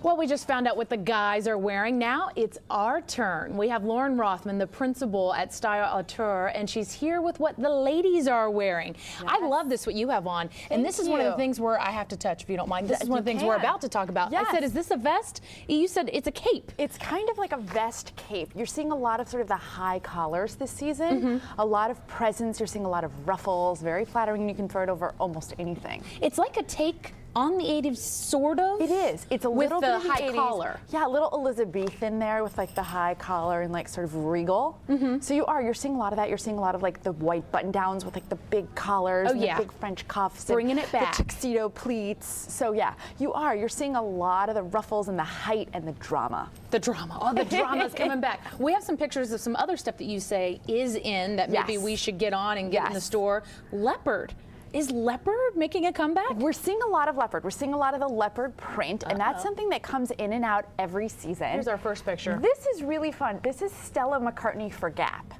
Well, we just found out what the guys are wearing. Now it's our turn. We have Lauren Rothman, the principal at Style Auteur, and she's here with what the ladies are wearing. Yes. I love this, what you have on. And this is one of the things where I have to touch, if you don't mind. This is one of the things we're about to talk about. Yes. I said, is this a vest? You said it's a cape. It's kind of like a vest cape. You're seeing a lot of sort of the high collars this season. A lot of presents. You're seeing a lot of ruffles. Very flattering. You can throw it over almost anything. It's like a take on the 80s, sort of. It is. It's a little bit with the high collar. Yeah, a little Elizabethan there with like the high collar and like sort of regal. So you're seeing a lot of that. You're seeing a lot of like the white button downs with like the big collars and the big French cuffs. Bringing it back. The tuxedo pleats. So yeah, you're seeing a lot of the ruffles and the height and the drama. The drama. Oh, the drama's coming back. We have some pictures of some other stuff that you say is in that maybe we should get on and get in the store. Leopard. Is leopard making a comeback? We're seeing a lot of leopard. We're seeing a lot of the leopard print, and that's something that comes in and out every season. Here's our first picture. This is really fun. This is Stella McCartney for Gap.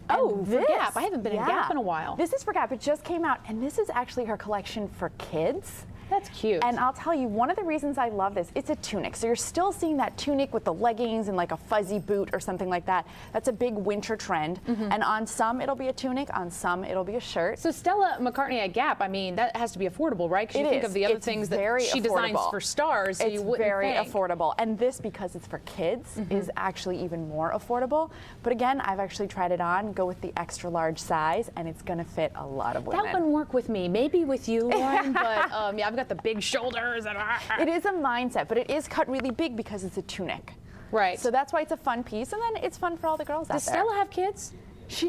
Oh, for Gap. I haven't been in Gap in a while. This is for Gap. It just came out, and this is actually her collection for kids. That's cute. And I'll tell you, one of the reasons I love this, it's a tunic. So you're still seeing that tunic with the leggings and like a fuzzy boot or something like that. That's a big winter trend. And on some, it'll be a tunic. On some, it'll be a shirt. So Stella McCartney at Gap, I mean, that has to be affordable, right? Because you think of the other things that she designs for stars, so you wouldn't very affordable. And this, because it's for kids, is actually even more affordable. But again, I've actually tried it on, go with the extra large size, and it's going to fit a lot of women. That wouldn't work with me. Maybe with you, Lauren, but yeah, I've got the big shoulders. And it is a mindset, but it is cut really big because it's a tunic. Right. So that's why it's a fun piece, and then it's fun for all the girls out there. Does Stella have kids?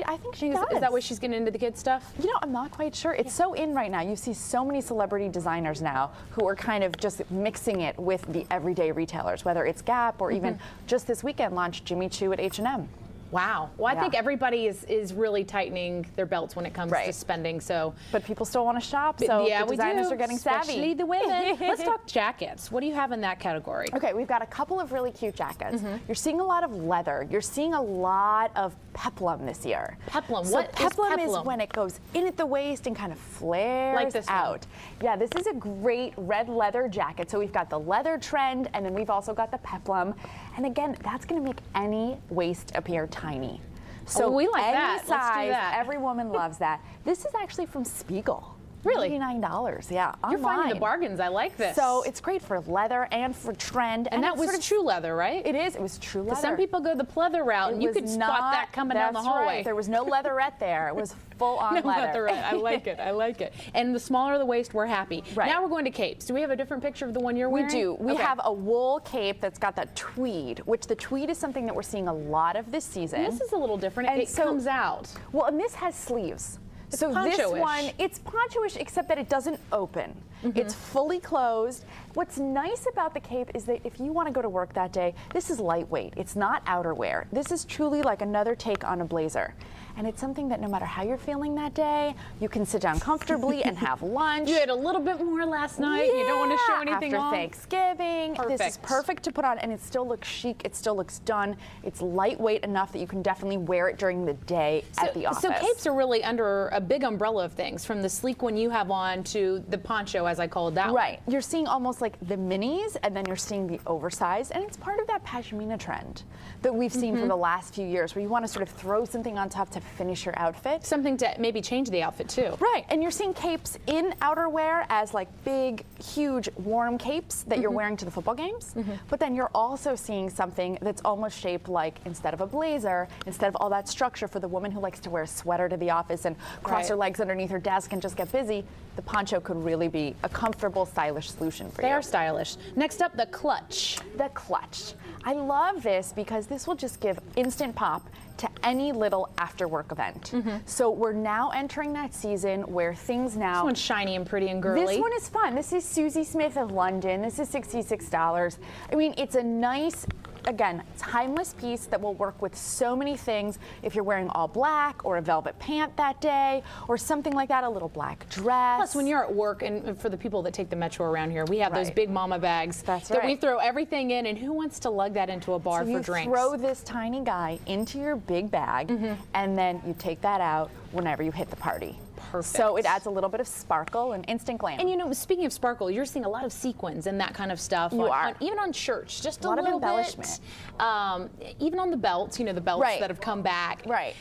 I think she does. Is that why she's getting into the kids stuff? You know, I'm not quite sure. It's so in right now. You see so many celebrity designers now who are kind of just mixing it with the everyday retailers, whether it's Gap or even just this weekend launched Jimmy Choo at H&M. Wow. Well, I think everybody is really tightening their belts when it comes to spending. So, but people still want to shop, so the designers are getting savvy. Especially the women. Let's talk jackets. What do you have in that category? Okay, we've got a couple of really cute jackets. You're seeing a lot of leather. You're seeing a lot of peplum this year. Peplum. So peplum is when it goes in at the waist and kind of flares like this out. Yeah, this is a great red leather jacket. So we've got the leather trend, and then we've also got the peplum. And again, that's going to make any waist appear tiny. So we like any that. size, let's do that. Every woman loves that. This is actually from Spiegel. Really? $99, yeah. You're finding the bargains. I like this. So it's great for leather and for trend. And that was sort of true leather, right? It is. It was true leather. Some people go the pleather route, and you could spot that coming down the hallway. Right. There was no leatherette there. It was full-on leather. Leatherette. I like it. I like it. And the smaller the waist, we're happy. Right. Now we're going to capes. Do we have a different picture of the one you're wearing? We do. We have a wool cape that's got that tweed, which the tweed is something that we're seeing a lot of this season. And this is a little different. It comes out. Well, and this has sleeves. So this one, it's poncho-ish, except that it doesn't open. It's fully closed. What's nice about the cape is that if you want to go to work that day, this is lightweight. It's not outerwear. This is truly like another take on a blazer. And it's something that no matter how you're feeling that day, you can sit down comfortably and have lunch. You had a little bit more last night. You don't want to show anything off. After Thanksgiving. Perfect. This is perfect to put on, and it still looks chic. It still looks done. It's lightweight enough that you can definitely wear it during the day at the office. So capes are really under a big umbrella of things, from the sleek one you have on to the poncho, as I call it that one. Right. You're seeing almost like the minis, and then you're seeing the oversized, and it's part of that pashmina trend that we've seen for the last few years, where you want to sort of throw something on top to finish your outfit. Something to maybe change the outfit too. Right, and you're seeing capes in outerwear as like big, huge, warm capes that you're wearing to the football games, but then you're also seeing something that's almost shaped like, instead of a blazer, instead of all that structure for the woman who likes to wear a sweater to the office and cross her legs underneath her desk and just get busy, the poncho could really be a comfortable, stylish solution for you. They are stylish. Next up, the clutch. The clutch. I love this because this will just give instant pop to any little after work event. So we're now entering that season where things now... This one's shiny and pretty and girly. This one is fun. This is Susie Smith of London. This is $66. I mean, it's a nice, again, timeless piece that will work with so many things. If you're wearing all black or a velvet pant that day or something like that, a little black dress. Plus, when you're at work, and for the people that take the metro around here, we have those big mama bags that we throw everything in, and who wants to lug that into a bar for drinks? You throw this tiny guy into your big bag, and then you take that out whenever you hit the party. Perfect. So it adds a little bit of sparkle and instant glam. And you know, speaking of sparkle, you're seeing a lot of sequins and that kind of stuff. You are. Even on shirts, just a lot of little embellishment. bit. Even on the belts, you know, the belts Right. that have come back. Right.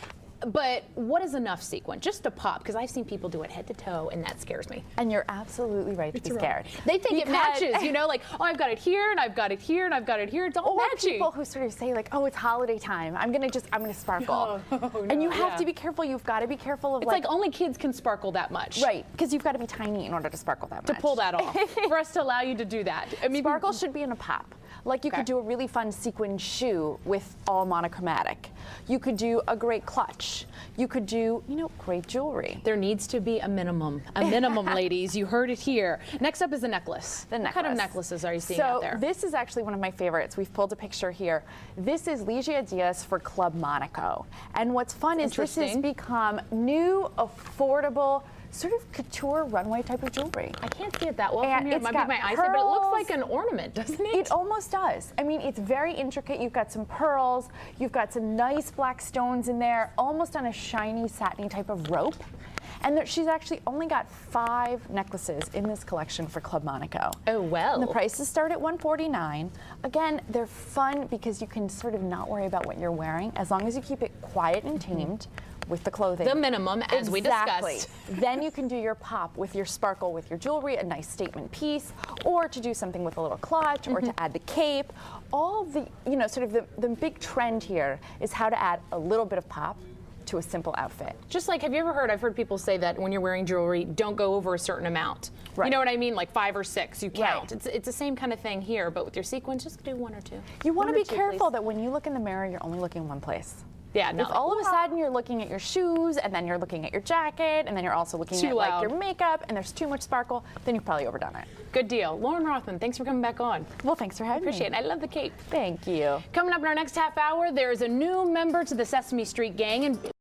But what is enough sequin? Just to pop, because I've seen people do it head to toe, and that scares me. And you're absolutely right to be scared. They think it Because- matches, you know, like, oh, I've got it here, and I've got it here, and I've got it here. It's all Or matching. people who sort of say like, oh, it's holiday time. I'm gonna sparkle. No, and you have yeah. to be careful. You've got to be careful of It's like only kids can sparkle that much. right, because you've got to be tiny in order to sparkle that much. To pull that off, for us to allow you to do that. I mean, Sparkle should be in a pop. Like you could do a really fun sequin shoe with all monochromatic. You could do a great clutch. You could do, you know, great jewelry. there needs to be a minimum, ladies. You heard it here. Next up is the necklace. The necklace. What kind of necklaces are you seeing so out there? This is actually one of my favorites. We've pulled a picture here. This is Ligia Diaz for Club Monaco. And what's fun is this has Interesting. become new, affordable, sort of couture runway type of jewelry. I can't see it that well And from here. It it's might got be my eyesight, but it looks pearls. like an ornament, doesn't it? It almost does. I mean, it's very intricate. You've got some pearls. You've got some nice black stones in there, almost on a shiny, satiny type of rope. And she's actually only got 5 necklaces in this collection for Club Monaco. Oh, well. And the prices start at $149. Again, they're fun because you can sort of not worry about what you're wearing as long as you keep it quiet and tamed with the clothing. The minimum, as we Exactly. discussed. Then you can do your pop with your sparkle, with your jewelry, a nice statement piece, or to do something with a little clutch, or to add the cape. All the, you know, sort of the big trend here is how to add a little bit of pop to a simple outfit. Just like, have you ever heard, I've heard people say that when you're wearing jewelry, don't go over a certain amount. Right. You know what I mean? Like 5 or 6, you count. Right. It's the same kind of thing here, but with your sequins, just do 1 or 2. You want to One or be two, careful please. that when you look in the mirror, you're only looking one place. Yeah, no. If all of a sudden you're looking at your shoes, and then you're looking at your jacket, and then you're also looking at like your makeup, and there's too much sparkle, then you've probably overdone it. Good deal. Lauren Rothman, thanks for coming back on. Well, thanks for having me. Appreciate it. I love the cape. Thank you. Coming up in our next half hour, there's a new member to the Sesame Street gang, and